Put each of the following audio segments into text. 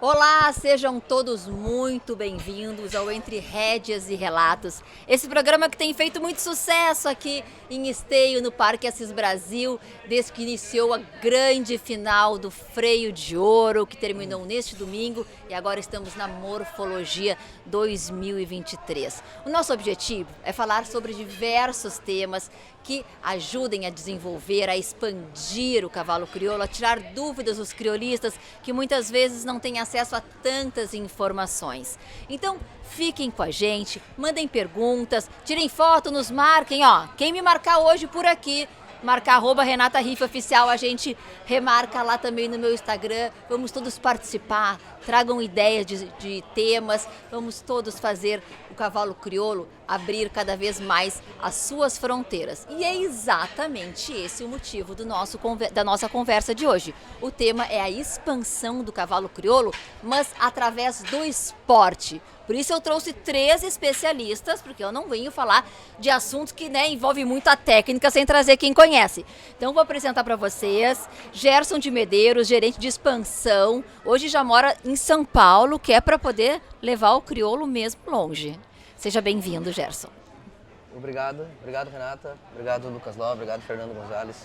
Olá, sejam todos muito bem-vindos ao Entre Rédeas e Relatos. Esse programa que tem feito muito sucesso aqui em Esteio, no Parque Assis Brasil, desde que iniciou a grande final do Freio de Ouro, que terminou neste domingo, e agora estamos na Morfologia 2023. O nosso objetivo é falar sobre diversos temas que ajudem a desenvolver, a expandir o cavalo crioulo, a tirar dúvidas dos crioulistas que muitas vezes não têm acesso a tantas informações. Então, fiquem com a gente, mandem perguntas, tirem foto, nos marquem, ó. Quem me marcar hoje por aqui, marcar @Renata Riff Oficial, a gente remarca lá também no meu Instagram. Vamos todos participar, tragam ideias de temas, vamos todos fazer o cavalo crioulo abrir cada vez mais as suas fronteiras. E é exatamente esse o motivo da nossa conversa de hoje. O tema é a expansão do cavalo crioulo, mas através do esporte. Por isso eu trouxe 3 especialistas, porque eu não venho falar de assuntos que envolvem muita técnica sem trazer quem conhece. Então vou apresentar para vocês Gerson de Medeiros, gerente de expansão. Hoje já mora em São Paulo, que é para poder levar o crioulo mesmo longe. Seja bem-vindo, Gerson. Obrigado Renata, obrigado Lucas Ló, obrigado Fernando Gonzalez.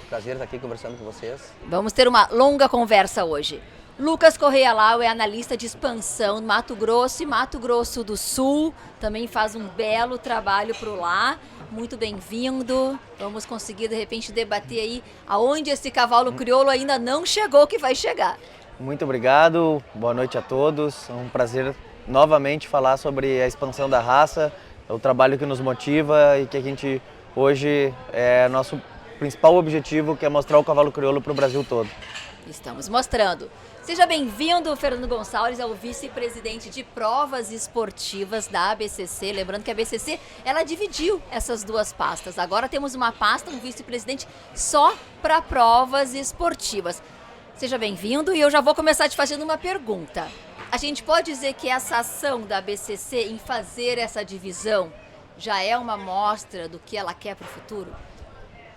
Prazer estar aqui conversando com vocês. Vamos ter uma longa conversa hoje. Lucas Correia Lau é analista de expansão no Mato Grosso e Mato Grosso do Sul, também faz um belo trabalho por lá. Muito bem-vindo. Vamos conseguir, de repente, debater aí aonde esse cavalo crioulo ainda não chegou, que vai chegar. Muito obrigado, boa noite a todos. É um prazer novamente falar sobre a expansão da raça, o trabalho que nos motiva e que a gente hoje é nosso principal objetivo, que é mostrar o cavalo crioulo para o Brasil todo. Estamos mostrando. Seja bem-vindo, Fernando Gonçalves, é o vice-presidente de provas esportivas da ABCC. Lembrando que a ABCC, ela dividiu essas duas pastas. Agora temos uma pasta, um vice-presidente só para provas esportivas. Seja bem-vindo e eu já vou começar te fazendo uma pergunta. A gente pode dizer que essa ação da ABCC em fazer essa divisão já é uma amostra do que ela quer para o futuro?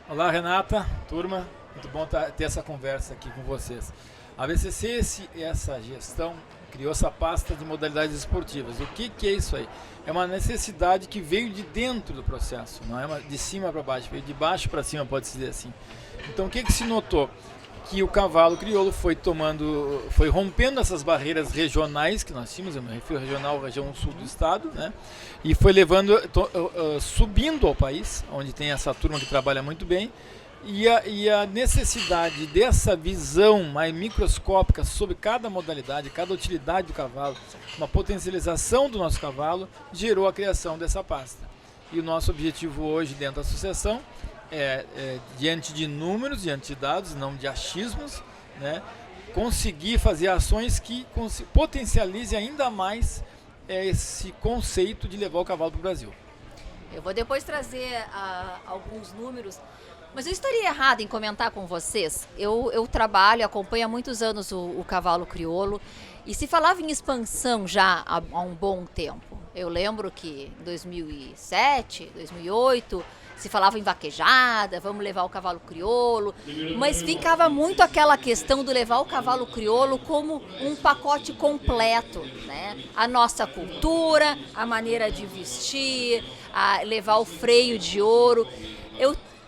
Olá, Renata, turma. Muito bom ter essa conversa aqui com vocês. A ABCC, essa gestão, criou essa pasta de modalidades esportivas. O que é isso aí? É uma necessidade que veio de dentro do processo, não é de cima para baixo, veio de baixo para cima, pode-se dizer assim. Então, o que se notou? Que o cavalo crioulo foi rompendo essas barreiras regionais que nós tínhamos, eu me refiro regional, região sul do estado, né? E foi subindo ao país, onde tem essa turma que trabalha muito bem, e a necessidade dessa visão mais microscópica sobre cada modalidade, cada utilidade do cavalo, uma potencialização do nosso cavalo, gerou a criação dessa pasta. E o nosso objetivo hoje dentro da associação diante de números, diante de dados, não de achismos, né, conseguir fazer ações que potencializem ainda mais esse conceito de levar o cavalo para o Brasil. Eu vou depois trazer alguns números, mas eu estaria errada em comentar com vocês. Eu trabalho, acompanho há muitos anos o cavalo crioulo e se falava em expansão já há um bom tempo. Eu lembro que em 2007, 2008... se falava em vaquejada, vamos levar o cavalo crioulo, mas ficava muito aquela questão do levar o cavalo crioulo como um pacote completo, né? A nossa cultura, a maneira de vestir, levar o freio de ouro.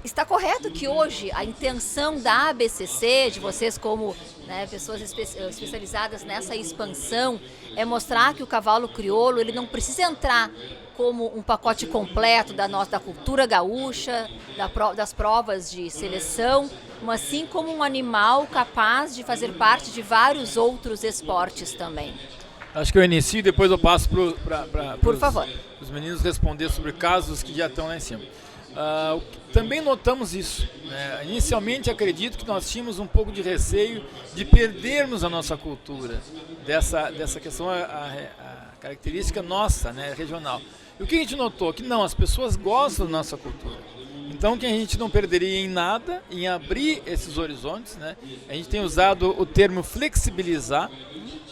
Está correto que hoje a intenção da ABCC, de vocês como pessoas especializadas nessa expansão, é mostrar que o cavalo crioulo ele não precisa entrar como um pacote completo da cultura gaúcha, das provas de seleção, mas sim como um animal capaz de fazer parte de vários outros esportes também. Acho que eu inicio e depois eu passo Por favor. Os meninos responder sobre casos que já estão lá em cima. Também notamos isso, né? Inicialmente acredito que nós tínhamos um pouco de receio de perdermos a nossa cultura, dessa questão, a característica nossa, né, regional. E o que a gente notou? Que não, as pessoas gostam da nossa cultura. Então, que a gente não perderia em nada, em abrir esses horizontes, né? A gente tem usado o termo flexibilizar.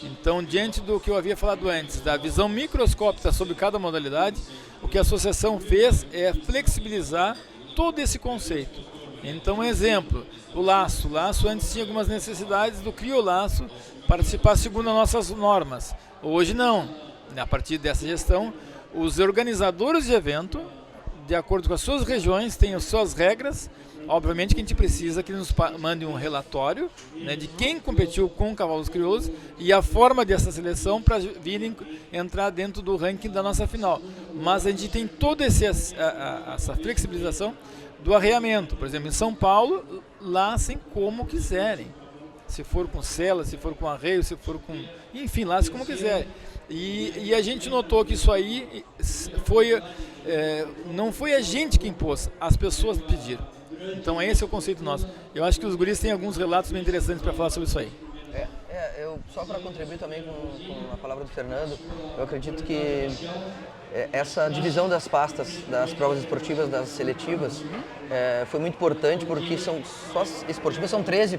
Então, diante do que eu havia falado antes, da visão microscópica sobre cada modalidade, o que a associação fez é flexibilizar todo esse conceito. Então, um exemplo, o laço. O laço antes tinha algumas necessidades do criolaço participar segundo as nossas normas. Hoje não. A partir dessa gestão, os organizadores de evento, de acordo com as suas regiões, têm as suas regras. Obviamente que a gente precisa que nos mande um relatório, né, de quem competiu com cavalos crioulos e a forma dessa seleção para virem entrar dentro do ranking da nossa final. Mas a gente tem toda essa flexibilização do arreamento. Por exemplo, em São Paulo, lacem como quiserem. Se for com sela, se for com arreio, se for com... Enfim, lacem como quiserem. E a gente notou que isso aí não foi a gente que impôs, as pessoas pediram. Então esse é o conceito nosso. Eu acho que os guris têm alguns relatos bem interessantes para falar sobre isso aí. Eu só para contribuir também com a palavra do Fernando, eu acredito que essa divisão das pastas, das provas esportivas, das seletivas, foi muito importante porque só esportivas são 13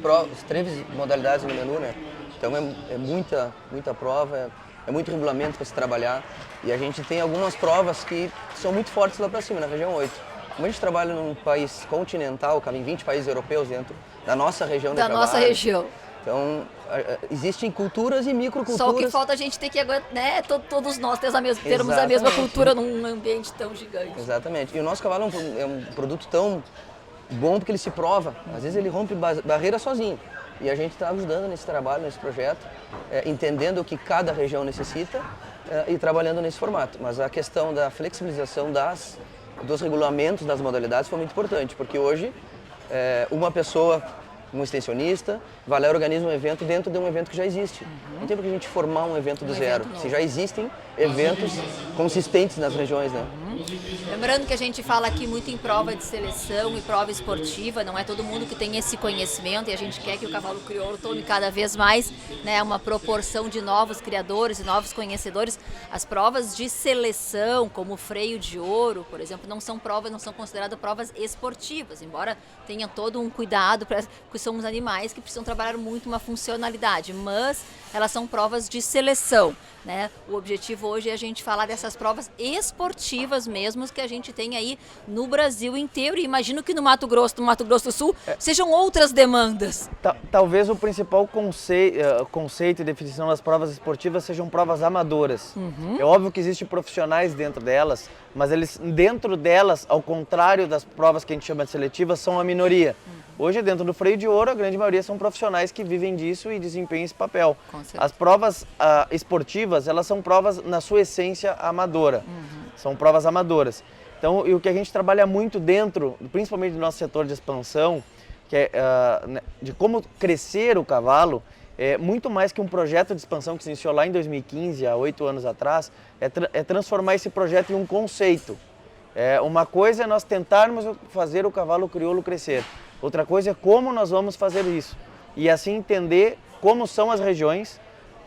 modalidades no menu, né? Então é muita prova, é muito regulamento para se trabalhar e a gente tem algumas provas que são muito fortes lá para cima, na região 8. Como a gente trabalha num país continental, em 20 países europeus dentro da nossa região de trabalho. Da nossa região. Então, existem culturas e microculturas. Só o que falta a gente ter que, né, todos nós termos a mesma cultura num ambiente tão gigante. Exatamente. E o nosso cavalo é um produto tão bom porque ele se prova. Às vezes ele rompe barreira sozinho. E a gente está ajudando nesse trabalho, nesse projeto, entendendo o que cada região necessita e trabalhando nesse formato. Mas a questão da flexibilização dos regulamentos das modalidades foi muito importante, porque hoje uma pessoa, um extensionista, vai lá e organiza um evento dentro de um evento que já existe. Não tem por que a gente formar um evento do zero, se já existem eventos consistentes nas regiões, né? Lembrando que a gente fala aqui muito em prova de seleção e prova esportiva, não é todo mundo que tem esse conhecimento e a gente quer que o cavalo crioulo tome cada vez mais, né, uma proporção de novos criadores e novos conhecedores. As provas de seleção, como o freio de ouro, por exemplo, não são consideradas provas esportivas, embora tenha todo um cuidado, porque somos animais que precisam trabalhar muito uma funcionalidade, mas elas são provas de seleção, né? O objetivo hoje é a gente falar dessas provas esportivas mesmo que a gente tem aí no Brasil inteiro e imagino que no Mato Grosso do Sul sejam outras demandas. Talvez o principal conceito e definição das provas esportivas sejam provas amadoras. É óbvio que existem profissionais dentro delas, mas dentro delas, ao contrário das provas que a gente chama de seletivas, são a minoria. Hoje, dentro do freio de ouro, a grande maioria são profissionais que vivem disso e desempenham esse papel. As provas esportivas, elas são provas, na sua essência, amadora. São provas amadoras. Então, e o que a gente trabalha muito dentro, principalmente do nosso setor de expansão, que é de como crescer o cavalo, é muito mais que um projeto de expansão que se iniciou lá em 2015, há 8 anos atrás, é transformar esse projeto em um conceito. Uma coisa é nós tentarmos fazer o cavalo crioulo crescer. Outra coisa é como nós vamos fazer isso. E assim entender como são as regiões,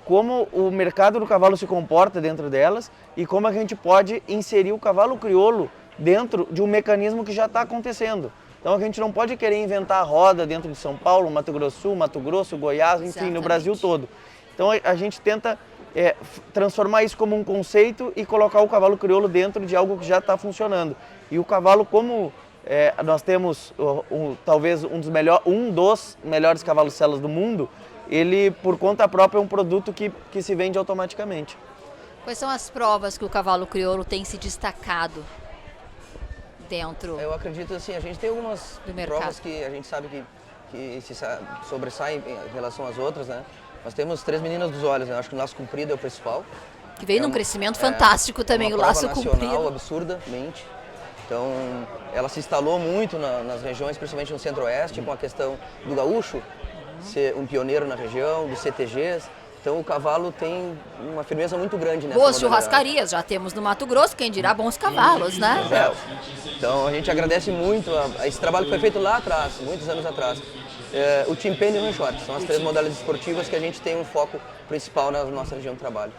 como o mercado do cavalo se comporta dentro delas e como a gente pode inserir o cavalo crioulo dentro de um mecanismo que já está acontecendo. Então a gente não pode querer inventar a roda dentro de São Paulo, Mato Grosso do Sul, Mato Grosso, Goiás, enfim, Exatamente. no Brasil todo. Então a gente tenta transformar isso como um conceito e colocar o cavalo crioulo dentro de algo que já está funcionando. E o cavalo, como nós temos talvez um dos melhores cavalos selas do mundo, ele por conta própria é um produto que se vende automaticamente. Quais são as provas que o cavalo crioulo tem se destacado dentro? Eu acredito assim, a gente tem algumas provas que a gente sabe que se sobressaem em relação às outras, né? Nós temos 3 meninas dos olhos, né? Acho que o laço comprido é o principal. Que veio num crescimento fantástico também, o laço comprido. Nacional, absurdamente. Então, ela se instalou muito nas regiões, principalmente no centro-oeste, com a questão do gaúcho, ser um pioneiro na região, dos CTGs. Então, o cavalo tem uma firmeza muito grande nessa Boas modalidade. churrascarias, já temos no Mato Grosso, quem dirá bons cavalos, né? Então, a gente agradece muito a esse trabalho que foi feito lá atrás, muitos anos atrás. O Team Penny e o Ranchort são as 3 modalidades esportivas que a gente tem um foco principal na nossa região de trabalho.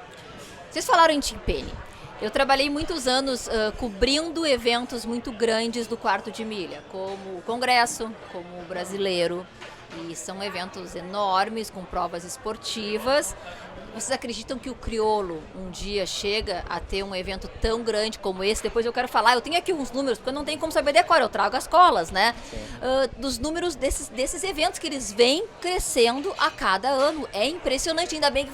Vocês falaram em Team Penny. Eu trabalhei muitos anos cobrindo eventos muito grandes do quarto de milha, como o Congresso, como o Brasileiro. E são eventos enormes, com provas esportivas. Vocês acreditam que o crioulo um dia chega a ter um evento tão grande como esse? Depois eu quero falar, eu tenho aqui uns números, porque eu não tenho como saber decor, eu trago as colas, né? Dos números desses eventos que eles vêm crescendo a cada ano. É impressionante, ainda bem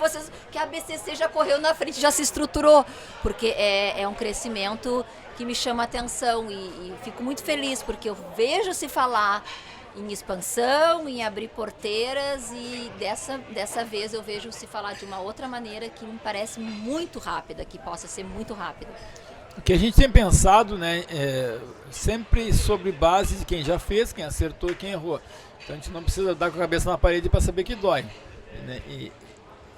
que a BCC já correu na frente, já se estruturou, porque é um crescimento que me chama a atenção e fico muito feliz, porque eu vejo se falar em expansão, em abrir porteiras e dessa vez eu vejo se falar de uma outra maneira que me parece muito rápida, que possa ser muito rápida. O que a gente tem pensado, né, sempre sobre base de quem já fez, quem acertou e quem errou. Então a gente não precisa dar com a cabeça na parede para saber que dói, né? E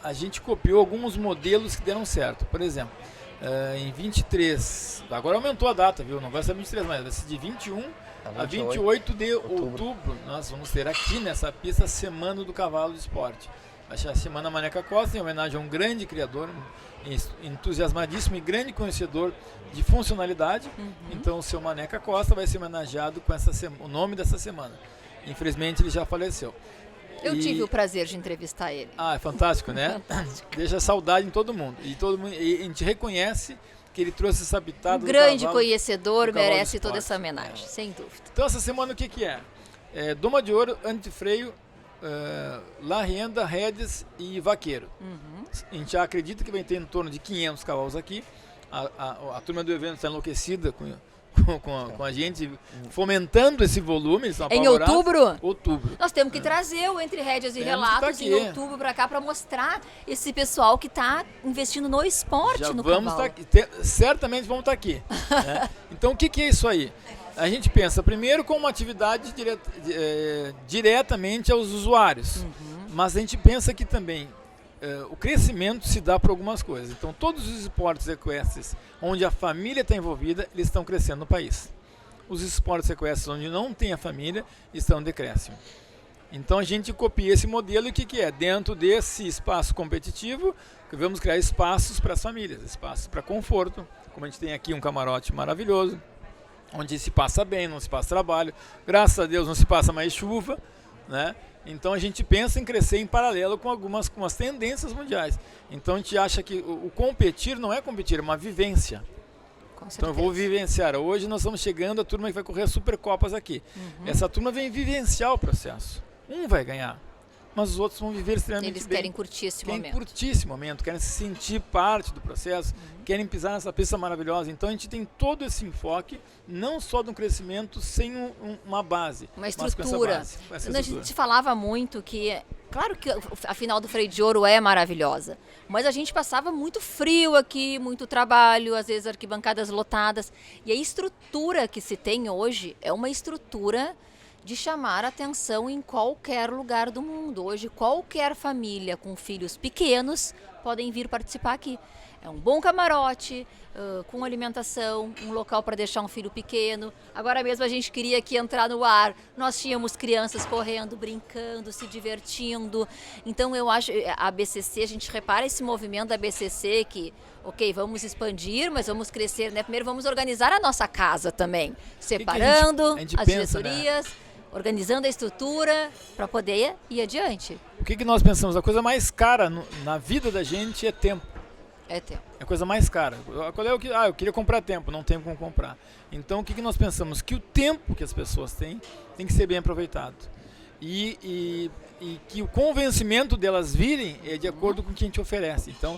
a gente copiou alguns modelos que deram certo. Por exemplo, em 23, agora aumentou a data, viu? Não vai ser 23 mais, vai ser de 21 a 28 de outubro, nós vamos ter aqui nessa pista a Semana do Cavalo de Esporte. Vai ser a Semana Maneca Costa, em homenagem a um grande criador, entusiasmadíssimo e grande conhecedor de funcionalidade. Então o seu Maneca Costa vai ser homenageado com o nome dessa semana. Infelizmente ele já faleceu. Eu tive o prazer de entrevistar ele. Ah, é fantástico, né? Fantástico. Deixa saudade em todo mundo. E a gente reconhece que ele trouxe essa pitada. Um grande conhecedor, merece toda essa homenagem, sem dúvida. Então essa semana o que é? Doma de ouro, antifreio, La Rienda, rédeas e vaqueiro. A gente já acredita que vai ter em torno de 500 cavalos aqui. A turma do evento está enlouquecida com a gente, fomentando esse volume. Eles estão em apavorados. outubro? Outubro. Nós temos que trazer o Entre Rédeas e Relatos em outubro para cá, para mostrar esse pessoal que está investindo no esporte, já no vamos cavalo. Certamente vamos estar aqui. Né? Então o que é isso aí? A gente pensa primeiro como uma atividade diretamente aos usuários, mas a gente pensa que também o crescimento se dá por algumas coisas. Então todos os esportes equestres onde a família está envolvida, eles estão crescendo no país. Os esportes equestres onde não tem a família estão em decréscimo. Então a gente copia esse modelo e o que é? Dentro desse espaço competitivo, vamos criar espaços para as famílias, espaços para conforto, como a gente tem aqui um camarote maravilhoso, onde se passa bem, não se passa trabalho, graças a Deus não se passa mais chuva, né? Então a gente pensa em crescer em paralelo com algumas tendências mundiais. Então a gente acha que o competir não é competir, é uma vivência. Então eu vou vivenciar. Hoje nós estamos chegando a turma que vai correr as Supercopas aqui. Essa turma vem vivenciar o processo. Um vai ganhar, mas os outros vão viver extremamente bem. Eles querem curtir esse momento. Querem curtir esse momento, querem se sentir parte do processo, querem pisar nessa pista maravilhosa. Então a gente tem todo esse enfoque, não só de um crescimento sem uma base. Uma estrutura. A gente falava muito que, claro que a final do Freio de Ouro é maravilhosa, mas a gente passava muito frio aqui, muito trabalho, às vezes arquibancadas lotadas. E a estrutura que se tem hoje é uma estrutura de chamar atenção em qualquer lugar do mundo. Hoje, qualquer família com filhos pequenos podem vir participar aqui. É um bom camarote, com alimentação, um local para deixar um filho pequeno. Agora mesmo a gente queria aqui entrar no ar, nós tínhamos crianças correndo, brincando, se divertindo. Então eu acho, a BCC, a gente repara esse movimento da BCC que, ok, vamos expandir, mas vamos crescer, né? Primeiro vamos organizar a nossa casa também, separando a gente as pensa, diretorias, né? Organizando a estrutura para poder ir adiante. O que nós pensamos? A coisa mais cara na vida da gente é tempo. É tempo. É a coisa mais cara. Qual é eu queria comprar tempo, não tenho como comprar. Então o que nós pensamos? Que o tempo que as pessoas têm tem que ser bem aproveitado. E que o convencimento delas virem é de acordo com o que a gente oferece. Então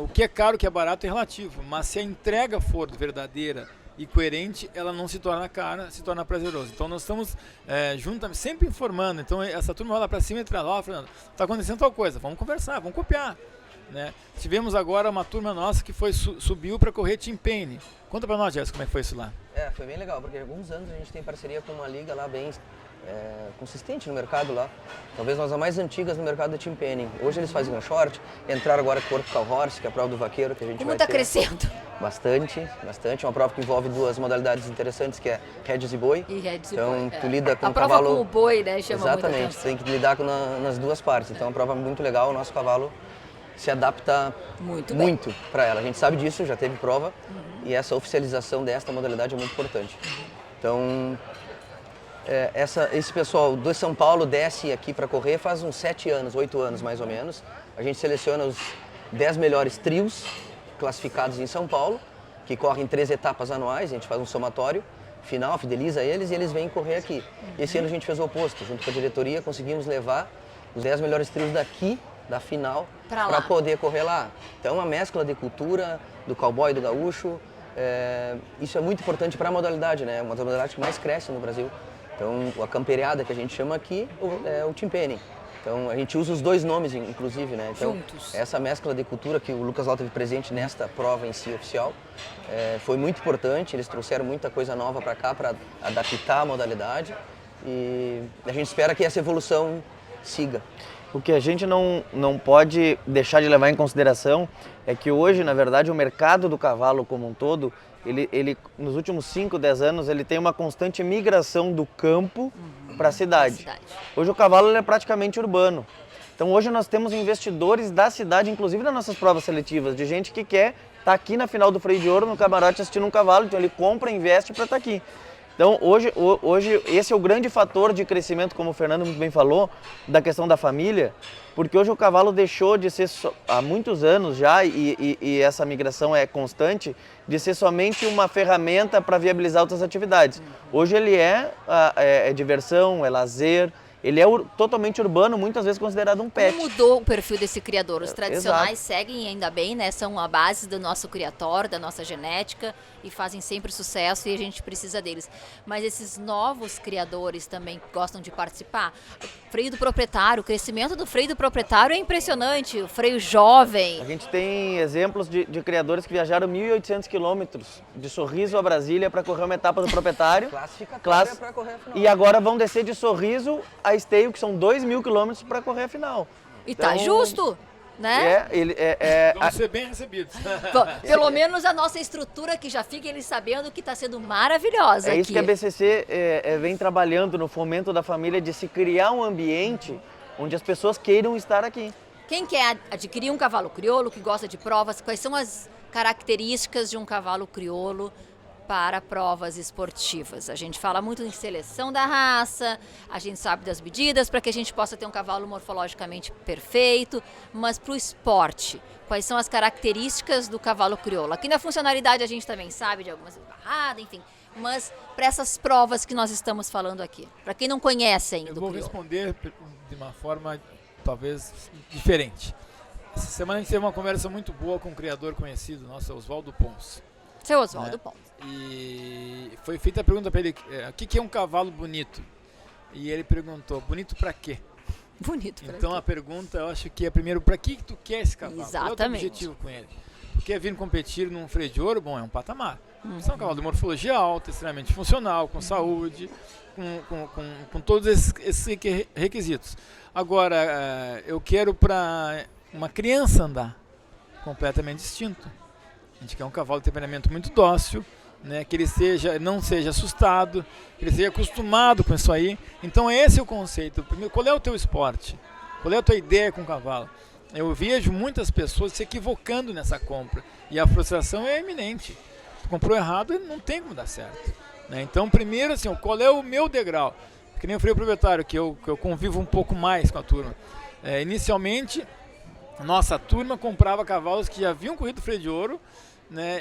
o que é caro, o que é barato é relativo. Mas se a entrega for verdadeira e coerente, ela não se torna cara, se torna prazeroso. Então nós estamos juntamente, sempre informando. Então essa turma vai lá para cima e entra lá, Fernando, está acontecendo tal coisa, vamos conversar, vamos copiar. Né? Tivemos agora uma turma nossa que subiu para correr Team Paine. Conta para nós, Jéssica, como é que foi isso lá? Foi bem legal, porque há alguns anos a gente tem parceria com uma liga lá bem consistente no mercado lá. Talvez nós as mais antigas no mercado da Team Paine. Hoje eles fazem um short, entraram agora com o Corpo Cow Horse, que é a prova do vaqueiro que a gente vai ter. Como está crescendo? Bastante. É uma prova que envolve duas modalidades interessantes, que é rédeas e boi. Então, tu lida com a o prova cavalo... com o boi, né, chama Exatamente, muita atenção. tem que lidar nas duas partes. Então, é uma prova muito legal, o nosso cavalo se adapta muito para ela. A gente sabe disso, já teve prova, e essa oficialização desta modalidade é muito importante. Então, esse pessoal do São Paulo desce aqui para correr faz uns 7 anos, 8 anos mais ou menos. A gente seleciona os 10 melhores trios classificados em São Paulo, que correm 3 etapas anuais, a gente faz um somatório final, fideliza eles e eles vêm correr aqui. Esse ano a gente fez o oposto, junto com a diretoria conseguimos levar os 10 melhores trios daqui, da final, para poder correr lá. Então é uma mescla de cultura, do cowboy, do gaúcho, isso é muito importante para a modalidade, né? Uma das modalidades que mais cresce no Brasil. Então a camperiada que a gente chama aqui é o team penny. Então a gente usa os 2 nomes, inclusive, né? Então, juntos. Essa mescla de cultura que o Lucas Lau teve presente nesta prova em si oficial foi muito importante. Eles trouxeram muita coisa nova para cá para adaptar a modalidade e a gente espera que essa evolução siga. O que a gente não pode deixar de levar em consideração é que hoje, na verdade, o mercado do cavalo como um todo, ele nos últimos 5, 10 anos, ele tem uma constante migração do campo para a cidade. Hoje o cavalo ele é praticamente urbano. Então hoje nós temos investidores da cidade, inclusive nas nossas provas seletivas, de gente que quer estar aqui na final do Freio de Ouro, no camarote, assistindo um cavalo, então ele compra e investe para estar aqui. Então hoje esse é o grande fator de crescimento, como o Fernando muito bem falou, da questão da família, porque hoje o cavalo deixou de ser, há muitos anos já, e essa migração é constante, de ser somente uma ferramenta para viabilizar outras atividades. Hoje ele é diversão, é lazer, ele é totalmente urbano, muitas vezes considerado um pet. Como mudou o perfil desse criador? Os tradicionais seguem ainda bem, né? São a base do nosso criatório, da nossa genética e fazem sempre sucesso e a gente precisa deles. Mas esses novos criadores também gostam de participar? Freio do proprietário, o crescimento do freio do proprietário é impressionante, o freio jovem. A gente tem exemplos de criadores que viajaram 1.800 quilômetros de Sorriso a Brasília para correr uma etapa do proprietário. Classificatória para correr a final. E agora vão descer de Sorriso a Esteio, que são 2.000 quilômetros para correr a final. E então, tá justo, né? Vão ser bem recebidos. Pelo menos a nossa estrutura que já fica eles sabendo que está sendo maravilhosa aqui. É isso que a BCC vem trabalhando no fomento da família, de se criar um ambiente onde as pessoas queiram estar aqui. Quem quer adquirir um cavalo crioulo, que gosta de provas, quais são as características de um cavalo crioulo para provas esportivas? A gente fala muito em seleção da raça, a gente sabe das medidas para que a gente possa ter um cavalo morfologicamente perfeito, mas para o esporte, quais são as características do cavalo crioulo? Aqui na funcionalidade a gente também sabe de algumas barradas, enfim, mas para essas provas que nós estamos falando aqui, para quem não conhece ainda o crioulo. Eu vou responder de uma forma talvez diferente. Essa semana a gente teve uma conversa muito boa com um criador conhecido nosso, Oswaldo Pons. Seu Oswaldo Pons. E foi feita a pergunta para ele, o que é um cavalo bonito? E ele perguntou, bonito para quê? Bonito para Então quê? a pergunta, eu acho que é primeiro, para que tu quer esse cavalo? Exatamente. Qual é o teu objetivo com ele? Tu quer vir competir num freio de ouro? Bom, é um patamar. Você é um cavalo de morfologia alta, extremamente funcional, com saúde, com todos esses requisitos. Agora, eu quero para uma criança andar, completamente distinto. A gente quer um cavalo de temperamento muito dócil, né, que ele não seja assustado, que ele seja acostumado com isso aí. Então esse é o conceito. Primeiro, qual é o teu esporte? Qual é a tua ideia com o cavalo? Eu vejo muitas pessoas se equivocando nessa compra e a frustração é iminente. Se comprou errado, não tem como dar certo, né? Então primeiro, assim, qual é o meu degrau? Que nem o freio proprietário, que eu convivo um pouco mais com a turma. Inicialmente, nossa turma comprava cavalos que já haviam corrido freio de ouro, né,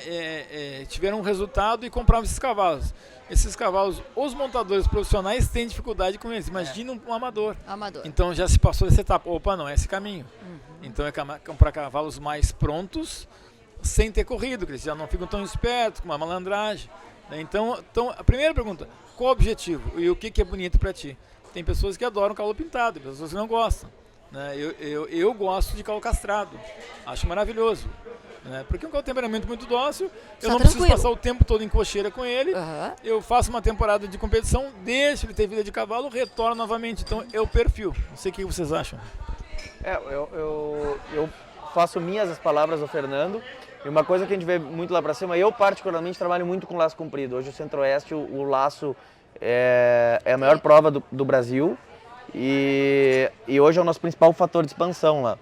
tiveram um resultado e compravam esses cavalos. Esses cavalos, os montadores profissionais têm dificuldade com eles. Imagina um amador. Então já se passou dessa etapa. Opa, não é esse caminho. Então é comprar cavalos mais prontos, sem ter corrido, que eles já não ficam tão espertos, com uma malandragem. Né? Então, a primeira pergunta, qual o objetivo e o que é bonito para ti? Tem pessoas que adoram cavalo pintado, pessoas que não gostam. Né? Eu gosto de cavalo castrado, acho maravilhoso. Né? Porque é um temperamento muito dócil, eu não preciso passar o tempo todo em cocheira com ele, eu faço uma temporada de competição, deixo ele ter vida de cavalo, retorno novamente. Então é o perfil. Não sei o que vocês acham. Eu faço minhas as palavras do Fernando, e uma coisa que a gente vê muito lá para cima, eu particularmente trabalho muito com laço comprido. Hoje o Centro-Oeste, o laço é a maior prova do Brasil, e hoje é o nosso principal fator de expansão lá.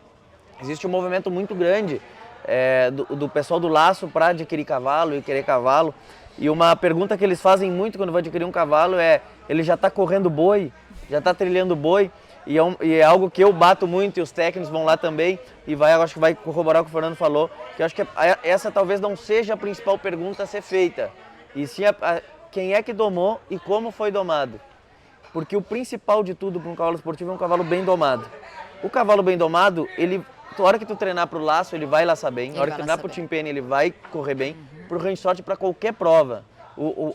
Existe um movimento muito grande do pessoal do laço para adquirir cavalo e querer cavalo. E uma pergunta que eles fazem muito quando vão adquirir um cavalo é, ele já está correndo boi, já está trilhando boi, e é algo que eu bato muito, e os técnicos vão lá também, e acho que vai corroborar o que o Fernando falou, que eu acho que essa talvez não seja a principal pergunta a ser feita, e sim quem é que domou e como foi domado. Porque o principal de tudo para um cavalo esportivo é um cavalo bem domado. O cavalo bem domado, a hora que tu treinar para o laço, ele vai laçar bem. A hora que tu treinar para o timpene, ele vai correr bem. Para o range short, para qualquer prova.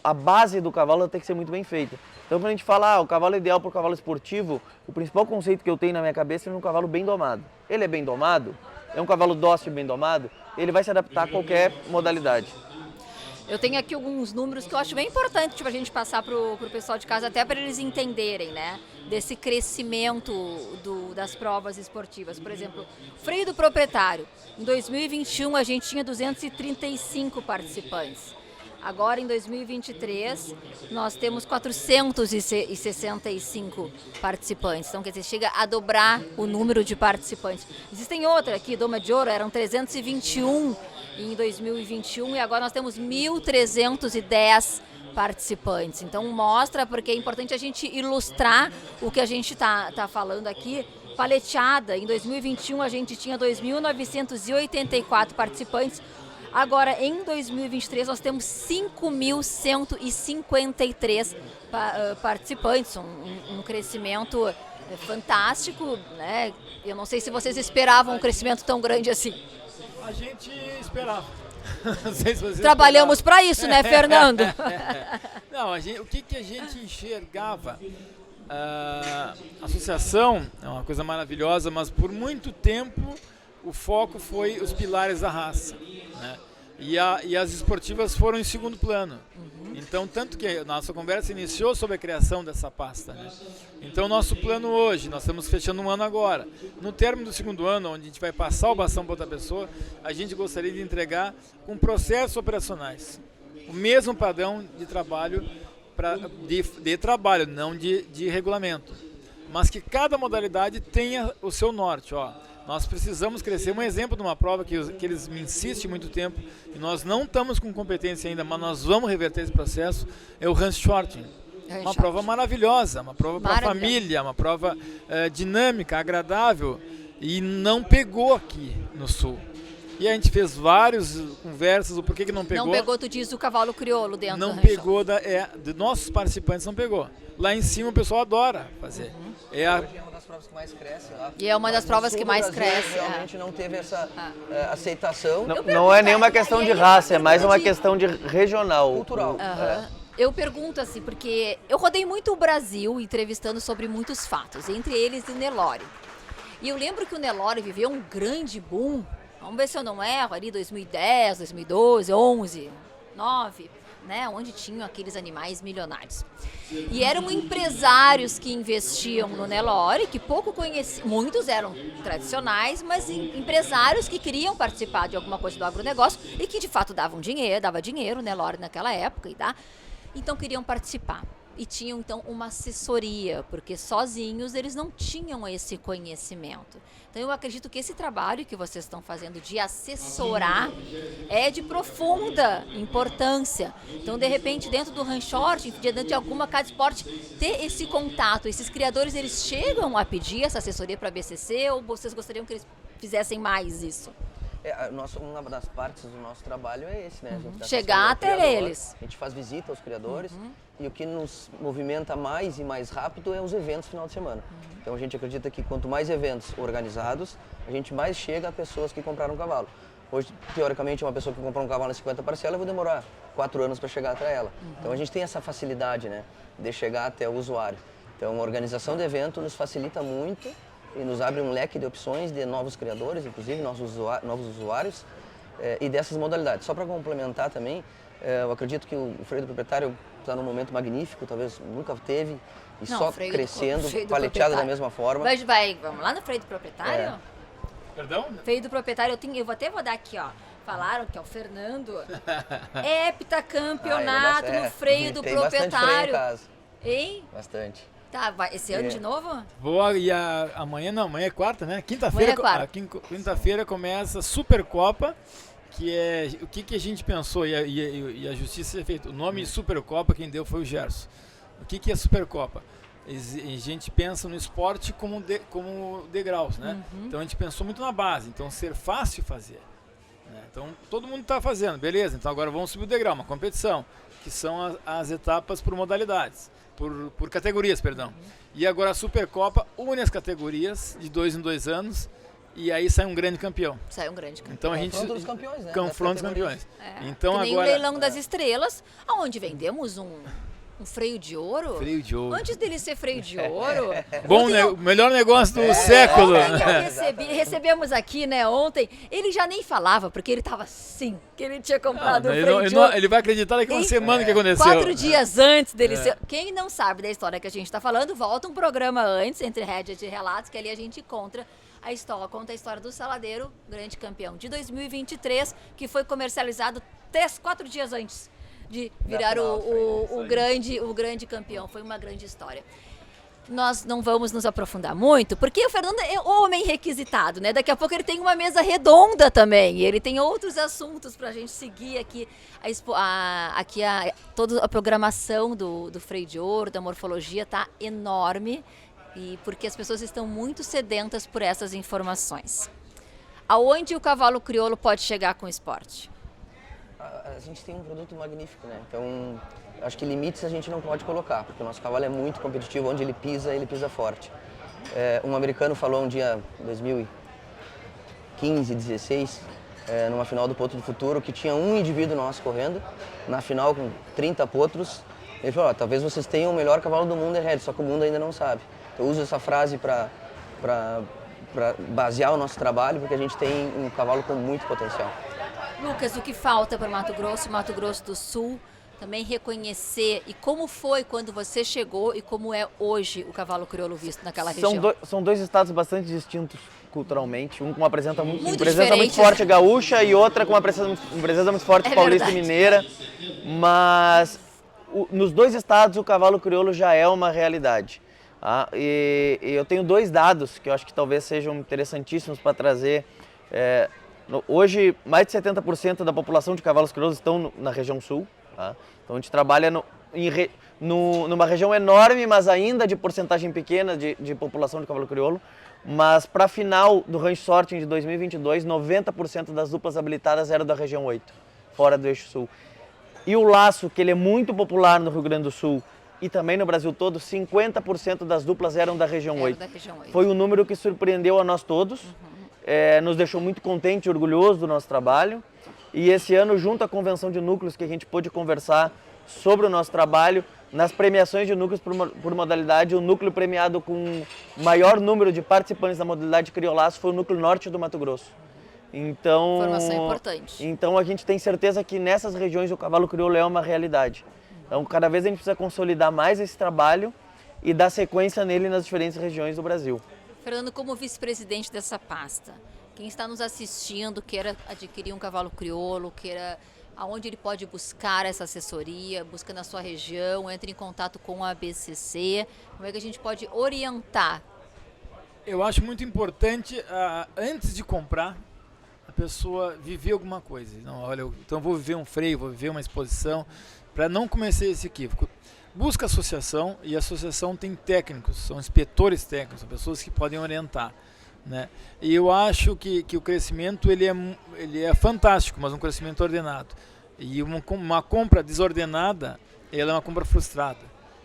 A base do cavalo tem que ser muito bem feita. Então, quando a gente fala, o cavalo é ideal para o cavalo esportivo, o principal conceito que eu tenho na minha cabeça é um cavalo bem domado. Ele é bem domado, é um cavalo dócil bem domado, ele vai se adaptar a qualquer modalidade. Eu tenho aqui alguns números que eu acho bem importante para a gente passar para o pessoal de casa, até para eles entenderem, né? Desse crescimento das provas esportivas. Por exemplo, freio do proprietário. Em 2021 a gente tinha 235 participantes. Agora, em 2023, nós temos 465 participantes. Então, quer dizer, chega a dobrar o número de participantes. Existem outras aqui, Doma de Ouro, eram 321 em 2021 e agora nós temos 1.310 participantes. Então, mostra, porque é importante a gente ilustrar o que a gente tá falando aqui. Paleteada, em 2021 a gente tinha 2.984 participantes. Agora, em 2023, nós temos 5.153 participantes, um crescimento fantástico, né? Eu não sei se vocês esperavam um crescimento tão grande assim. A gente esperava. Não sei se vocês Trabalhamos para isso, né, Fernando? Não, o que a gente enxergava? A associação é uma coisa maravilhosa, mas por muito tempo o foco foi os pilares da raça, né? E as esportivas foram em segundo plano. Então, tanto que a nossa conversa iniciou sobre a criação dessa pasta, né? Então, nosso plano hoje, nós estamos fechando um ano agora. No término do segundo ano, onde a gente vai passar o bastão para outra pessoa, a gente gostaria de entregar com processos operacionais. O mesmo padrão de trabalho, de trabalho, não de regulamento. Mas que cada modalidade tenha o seu norte, ó. Nós precisamos crescer. Um exemplo de uma prova que eles me insistem muito tempo, e nós não estamos com competência ainda, mas nós vamos reverter esse processo, é o Hans Shorting. Uma prova maravilhosa, uma prova para a família, uma prova dinâmica, agradável, e não pegou aqui no Sul. E a gente fez várias conversas, o porquê que não pegou. Não pegou, tu diz, o cavalo crioulo dentro não do pegou, de nossos participantes não pegou. Lá em cima o pessoal adora fazer. É uma das provas que mais cresce lá. E é uma das provas que mais cresce. Realmente não teve essa aceitação. Não é nenhuma questão de raça, é mais uma questão de regional. Cultural. Eu pergunto assim, porque eu rodei muito o Brasil entrevistando sobre muitos fatos, entre eles o Nelore. E eu lembro que o Nelore viveu um grande boom, vamos ver se eu não erro, ali 2010, 2012, 11, 9, né, onde tinham aqueles animais milionários. E eram empresários que investiam no Nelore, que pouco conheciam, muitos eram tradicionais, mas empresários que queriam participar de alguma coisa do agronegócio e que de fato dava dinheiro, o Nelore naquela época, então queriam participar. E tinham então uma assessoria, porque sozinhos eles não tinham esse conhecimento. Então eu acredito que esse trabalho que vocês estão fazendo de assessorar é de profunda importância. Então, de repente, dentro do Ranch Short, dentro de alguma casa de esporte, ter esse contato. Esses criadores, eles chegam a pedir essa assessoria para a BCC ou vocês gostariam que eles fizessem mais isso? Uma das partes do nosso trabalho é esse, né? A gente chegar até eles. A gente faz visita aos criadores e o que nos movimenta mais e mais rápido é os eventos no final de semana. Então a gente acredita que quanto mais eventos organizados, a gente mais chega a pessoas que compraram um cavalo. Hoje, teoricamente, uma pessoa que comprou um cavalo em 50 parcelas, eu vou demorar 4 anos para chegar até ela. Então a gente tem essa facilidade, né, de chegar até o usuário. Então a organização do evento nos facilita muito e nos abre um leque de opções de novos criadores, inclusive novos usuários, e dessas modalidades. Só para complementar também, eu acredito que o freio do proprietário está num momento magnífico, talvez nunca teve, e não, só crescendo, paleteado da mesma forma. Vamos lá no freio do proprietário? Perdão? Freio do proprietário, eu vou dar aqui, ó. Falaram que é o Fernando. Heptacampeonato no freio do proprietário. Tem bastante freio em casa. Hein? Bastante. Tá, esse ano de novo? Amanhã é quarta, né? Quinta-feira começa a Supercopa o que a gente pensou e a justiça é feita. O nome Supercopa quem deu foi o Gerson. O que é Supercopa? A gente pensa no esporte como degraus, né? Então a gente pensou muito na base, então ser fácil fazer. Né? Então todo mundo está fazendo, beleza, então agora vamos subir o degrau, uma competição, que são as etapas por modalidades, por categorias, perdão. E agora a Supercopa une as categorias de 2 em 2 anos. E aí sai um grande campeão. Sai um grande campeão. Então a gente Confronto dos campeões, né? Confronto dos campeões. Então, que nem agora o Leilão das Estrelas, onde vendemos um freio de ouro. Freio de ouro. Antes dele ser freio de ouro. Bom, melhor negócio do século. Recebemos aqui, né, ontem. Ele já nem falava, porque ele tava assim, que ele tinha comprado um freio de ouro. Ele vai acreditar daqui uma semana que aconteceu. 4 dias antes dele ser. Quem não sabe da história que a gente tá falando, volta um programa antes, entre Rédeas e Relatos, que ali a gente conta a história do Saladeiro, grande campeão de 2023, que foi comercializado 4 dias antes de virar o grande campeão. Foi uma grande história. Nós não vamos nos aprofundar muito, porque o Fernando é homem requisitado, né? Daqui a pouco ele tem uma mesa redonda também, e ele tem outros assuntos para a gente seguir aqui, toda a programação do freio de ouro, da morfologia, tá enorme, e porque as pessoas estão muito sedentas por essas informações. Aonde o cavalo crioulo pode chegar com o esporte? A gente tem um produto magnífico, né? Então, acho que limites a gente não pode colocar, porque o nosso cavalo é muito competitivo, onde ele pisa forte. Um americano falou um dia, 2015, 16, numa final do Potro do Futuro, que tinha um indivíduo nosso correndo, na final com 30 potros. Ele falou, talvez vocês tenham o melhor cavalo do mundo, só que o mundo ainda não sabe. Eu uso essa frase para basear o nosso trabalho, porque a gente tem um cavalo com muito potencial. Lucas, o que falta para Mato Grosso do Sul, também reconhecer, e como foi quando você chegou e como é hoje o cavalo crioulo visto naquela região? São 2 estados bastante distintos culturalmente, um com uma presença muito diferente, forte gaúcha e outra com uma presença muito forte paulista e mineira, mas nos 2 estados o cavalo crioulo já é uma realidade. E eu tenho 2 dados que eu acho que talvez sejam interessantíssimos para trazer. Hoje, mais de 70% da população de cavalos crioulos estão na região sul. Tá? Então, a gente trabalha numa região enorme, mas ainda de porcentagem pequena de população de cavalo crioulo. Mas, para a final do Rancho Sorting de 2022, 90% das duplas habilitadas eram da região 8, fora do eixo sul. E o laço, que ele é muito popular no Rio Grande do Sul e também no Brasil todo, 50% das duplas eram da região 8. Foi um número que surpreendeu a nós todos. Nos deixou muito contente e orgulhoso do nosso trabalho. E esse ano, junto à convenção de núcleos, que a gente pôde conversar sobre o nosso trabalho, nas premiações de núcleos por modalidade, o núcleo premiado com maior número de participantes da modalidade criolaço foi o núcleo norte do Mato Grosso. Então, informação importante. Então a gente tem certeza que nessas regiões o cavalo crioulo é uma realidade. Então cada vez a gente precisa consolidar mais esse trabalho e dar sequência nele nas diferentes regiões do Brasil. Fernando, como vice-presidente dessa pasta, quem está nos assistindo, queira adquirir um cavalo crioulo, queira aonde ele pode buscar essa assessoria, busca na sua região, entre em contato com a ABCC, como é que a gente pode orientar? Eu acho muito importante, antes de comprar, a pessoa viver alguma coisa. Não, olha, então vou viver um freio, vou viver uma exposição, para não cometer esse equívoco. Busca a associação, e a associação tem técnicos, são inspetores técnicos, são pessoas que podem orientar. Né? E eu acho que o crescimento ele é fantástico, mas um crescimento ordenado. E uma compra desordenada, ela é uma compra frustrada.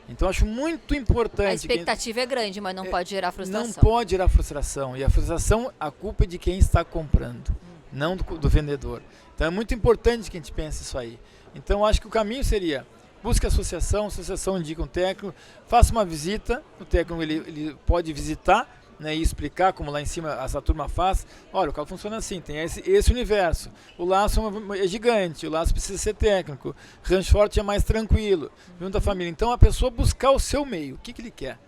Então eu acho muito importante... A expectativa é grande, mas não pode gerar frustração. Não pode gerar frustração. E a frustração, a culpa é de quem está comprando, não do vendedor. Então é muito importante que a gente pense isso aí. Então eu acho que o caminho seria... Busque a associação indica um técnico, faça uma visita, o técnico ele pode visitar, né, e explicar como lá em cima essa turma faz. Olha, o carro funciona assim, tem esse universo. O laço é gigante, o laço precisa ser técnico. Rancho Forte é mais tranquilo, junto à família. Então a pessoa buscar o seu meio, o que ele quer.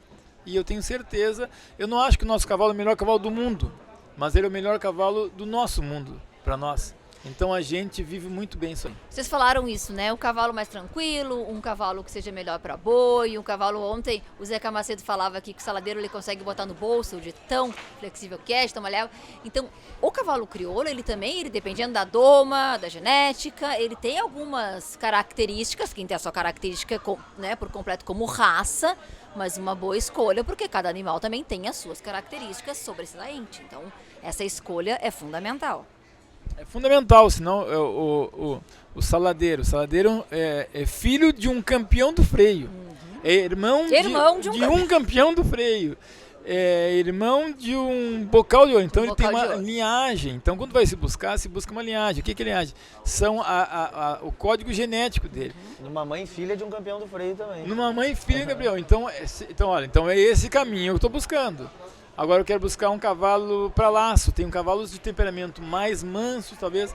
E eu tenho certeza, eu não acho que o nosso cavalo é o melhor cavalo do mundo, mas ele é o melhor cavalo do nosso mundo, para nós. Então a gente vive muito bem isso aí. Vocês falaram isso, né? O cavalo mais tranquilo, um cavalo que seja melhor para boi, um cavalo ontem, o Zeca Macedo falava aqui que o saladeiro ele consegue botar no bolso de tão flexível que é, de tão malhável. Então, o cavalo crioulo, ele dependendo da doma, da genética, ele tem algumas características, quem tem a sua característica, né, por completo como raça, mas uma boa escolha, porque cada animal também tem as suas características sobressalentes. Então, essa escolha é fundamental. É fundamental, senão o saladeiro é filho de um campeão do freio, é irmão de um campeão do freio, é irmão de um bocal de ouro, então ele tem uma linhagem. Então quando vai se busca uma linhagem. O que é linhagem? São o código genético dele. Numa mãe e filha de um campeão do freio também. Numa mãe e filha de um campeão. Então é esse caminho que eu estou buscando. Agora eu quero buscar um cavalo para laço. Tem cavalos de temperamento mais manso, talvez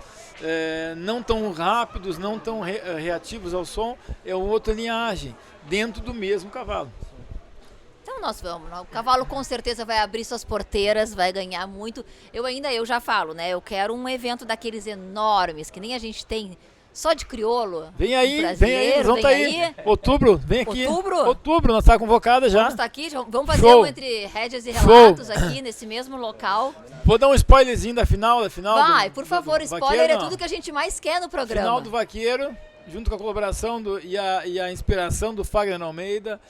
não tão rápidos, não tão reativos ao som. É outra linhagem, dentro do mesmo cavalo. Então nós vamos. O cavalo com certeza vai abrir suas porteiras, vai ganhar muito. Eu já falo, né? Eu quero um evento daqueles enormes, que nem a gente tem só de crioulo. Vem aí, vamos aí. Outubro, vem aqui. Outubro, nós estamos convocadas já. Vamos estar aqui, vamos fazer um Entre Rédeas e Relatos aqui, nesse mesmo local. Vou dar um spoilerzinho da final. Vai, por favor, spoiler é tudo que a gente mais quer no programa. Final do Vaqueiro, junto com a colaboração e a inspiração do Fagner Almeida,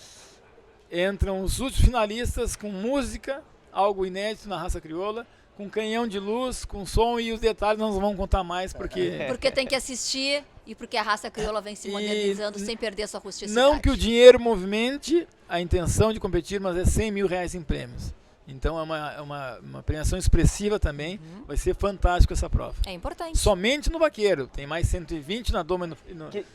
entram os últimos finalistas com música, algo inédito na raça crioula, com canhão de luz, com som, e os detalhes nós não vamos contar mais porque... Porque tem que assistir e porque a raça crioula vem se modernizando sem perder sua rusticidade. Não que o dinheiro movimente a intenção de competir, mas é R$100 mil em prêmios. Então é uma premiação expressiva também. Vai ser fantástico essa prova. É importante. Somente no vaqueiro. Tem mais 120 na doma.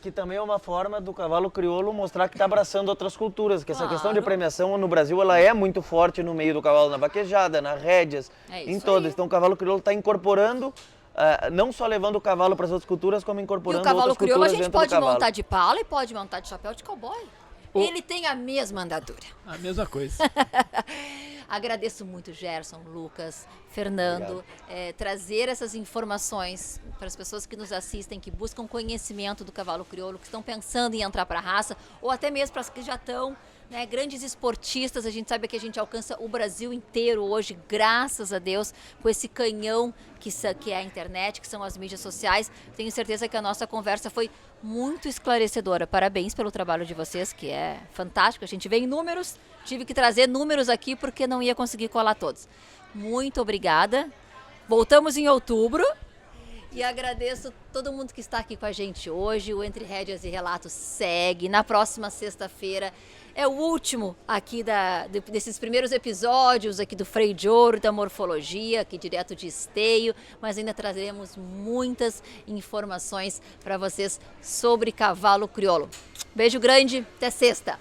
Que também é uma forma do cavalo crioulo mostrar que está abraçando outras culturas. Que essa questão de premiação no Brasil ela é muito forte no meio do cavalo, na vaquejada, nas rédeas, em todas. Então o cavalo crioulo está incorporando, não só levando o cavalo para as outras culturas, como incorporando outras culturas dentro do cavalo. E o cavalo crioulo a gente pode montar de pala e pode montar de chapéu de cowboy. Ele tem a mesma andadura. A mesma coisa. Agradeço muito, Gerson, Lucas, Fernando, trazer essas informações para as pessoas que nos assistem, que buscam conhecimento do cavalo crioulo, que estão pensando em entrar para a raça, ou até mesmo para as que já estão, né, grandes esportistas. A gente sabe que a gente alcança o Brasil inteiro hoje, graças a Deus, com esse canhão que é a internet, que são as mídias sociais. Tenho certeza que a nossa conversa foi muito esclarecedora. Parabéns pelo trabalho de vocês, que é fantástico. A gente vê em números, tive que trazer números aqui porque não ia conseguir colar todos. Muito obrigada. Voltamos em outubro. E agradeço todo mundo que está aqui com a gente hoje. O Entre Rédeas e Relatos segue. Na próxima sexta-feira é o último aqui desses primeiros episódios aqui do Freio de Ouro, da Morfologia, aqui direto de Esteio. Mas ainda trazeremos muitas informações para vocês sobre cavalo crioulo. Beijo grande, até sexta!